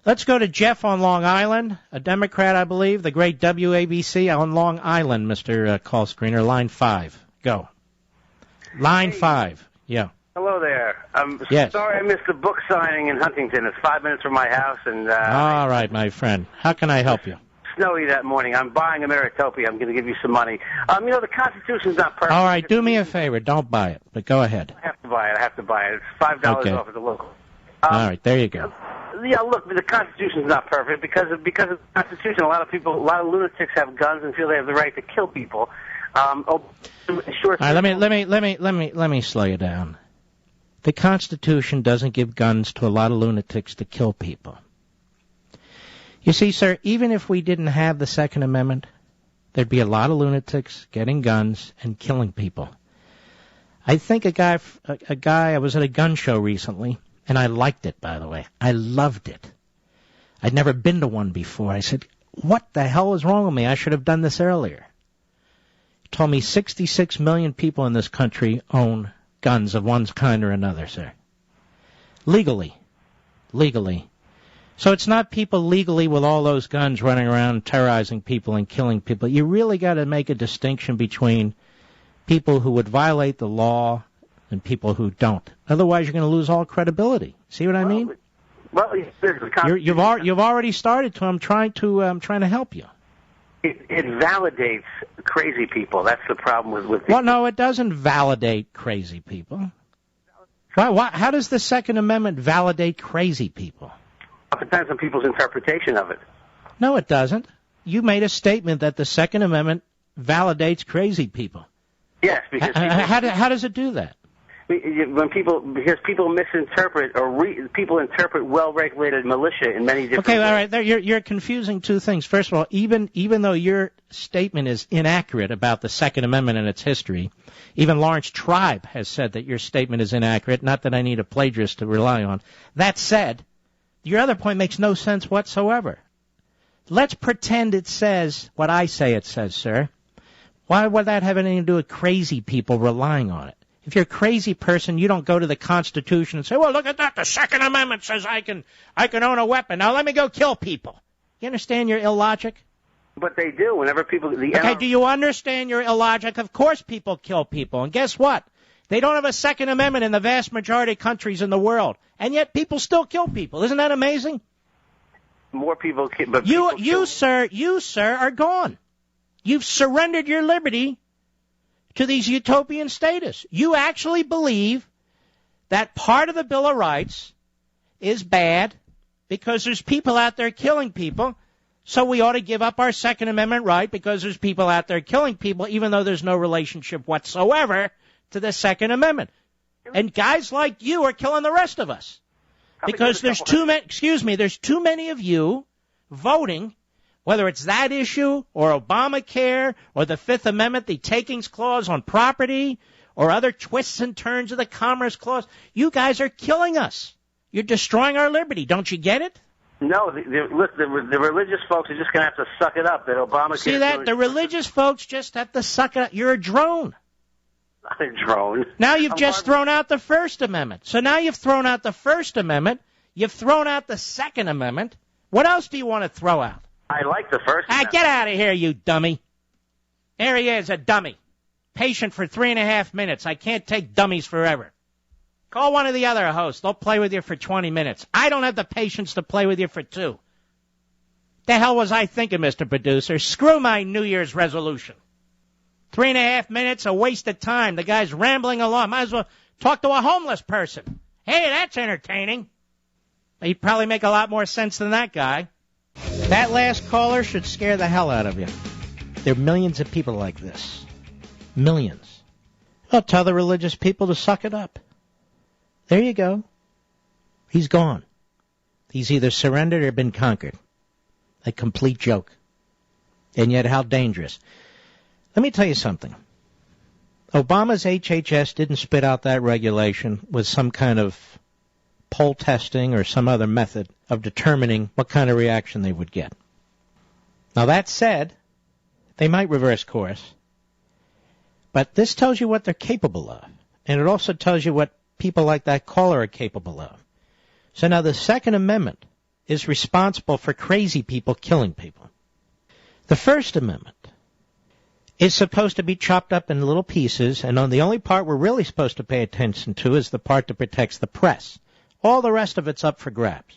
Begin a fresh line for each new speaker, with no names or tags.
Let's go to Jeff on Long Island, a Democrat, I believe, the great WABC on Long Island, Mr. Call Screener. Line 5. Go. Line 5. Yeah.
Hello there. I'm
Yes.
sorry I missed the book signing in Huntington. It's 5 minutes from my house, and
All right, my friend. How can I help you?
Snowy that morning. I'm buying Ameritopia. I'm going to give you some money. The Constitution's not perfect.
All right, do me a favor. Don't buy it, but go ahead.
I have to buy it. It's $5
Okay.
off at the local.
All right, there you go.
Yeah, look, the Constitution's not perfect because of the Constitution. A lot of lunatics have guns and feel they have the right to kill people. Sure.
All right, let me slow you down. The Constitution doesn't give guns to a lot of lunatics to kill people. You see, sir, even if we didn't have the Second Amendment, there'd be a lot of lunatics getting guns and killing people. I think a guy, I was at a gun show recently, and I liked it, by the way. I loved it. I'd never been to one before. I said, what the hell is wrong with me? I should have done this earlier. He told me 66 million people in this country own guns of one kind or another, sir. Legally. So it's not people legally with all those guns running around terrorizing people and killing people. You really got to make a distinction between people who would violate the law and people who don't. Otherwise, you're going to lose all credibility. See what I mean?
Well,
You've already started to. I'm trying to help you.
It validates crazy people. That's the problem with
Well, no, it doesn't validate crazy people. Why? How does the Second Amendment validate crazy people?
It depends on people's interpretation of it.
No, it doesn't. You made a statement that the Second Amendment validates crazy people.
Yes, because
how does it do that?
Because people misinterpret people interpret well-regulated militia in many different ways.
Okay, all right. You're confusing two things. First of all, even though your statement is inaccurate about the Second Amendment and its history, even Lawrence Tribe has said that your statement is inaccurate. Not that I need a plagiarist to rely on. That said, your other point makes no sense whatsoever. Let's pretend it says what I say it says, sir. Why would that have anything to do with crazy people relying on it? If you're a crazy person, you don't go to the Constitution and say, well, look at that. The Second Amendment says I can own a weapon. Now let me go kill people. You understand your illogic?
But they do. Whenever people...
Okay, do you understand your illogic? Of course people kill people. And guess what? They don't have a Second Amendment in the vast majority of countries in the world. And yet people still kill people. Isn't that amazing?
More people... But
you, sir, are gone. You've surrendered your liberty to these utopian status. You actually believe that part of the Bill of Rights is bad because there's people out there killing people, so we ought to give up our Second Amendment right because there's people out there killing people, even though there's no relationship whatsoever to the Second Amendment. And guys like you are killing the rest of us because there's too many of you voting, whether it's that issue or Obamacare or the Fifth Amendment, the takings clause on property or other twists and turns of the Commerce Clause. You guys are killing us. You're destroying our liberty. Don't you get it?
No, the religious folks are just going to have to suck it up. That Obamacare.
See that? The religious folks just have to suck it up. You're a drone.
Not a drone.
Now you've just thrown out the First Amendment. So now you've thrown out the First Amendment. You've thrown out the Second Amendment. What else do you want to throw out?
I like the First Amendment.
Get out of here, you dummy. There he is, a dummy. Patient for 3.5 minutes. I can't take dummies forever. Call one of the other hosts. They'll play with you for 20 minutes. I don't have the patience to play with you for 2. The hell was I thinking, Mr. Producer? Screw my New Year's resolution. 3.5 minutes, a waste of time. The guy's rambling along. Might as well talk to a homeless person. Hey, that's entertaining. He'd probably make a lot more sense than that guy. That last caller should scare the hell out of you. There are millions of people like this. Millions. I'll tell the religious people to suck it up. There you go. He's gone. He's either surrendered or been conquered. A complete joke. And yet how dangerous. Let me tell you something. Obama's HHS didn't spit out that regulation with some kind of poll testing or some other method of determining what kind of reaction they would get. Now, that said, they might reverse course. But this tells you what they're capable of. And it also tells you what people like that caller are capable of. So now the Second Amendment is responsible for crazy people killing people. The First Amendment is supposed to be chopped up in little pieces, and on the only part we're really supposed to pay attention to is the part that protects the press. All the rest of it's up for grabs.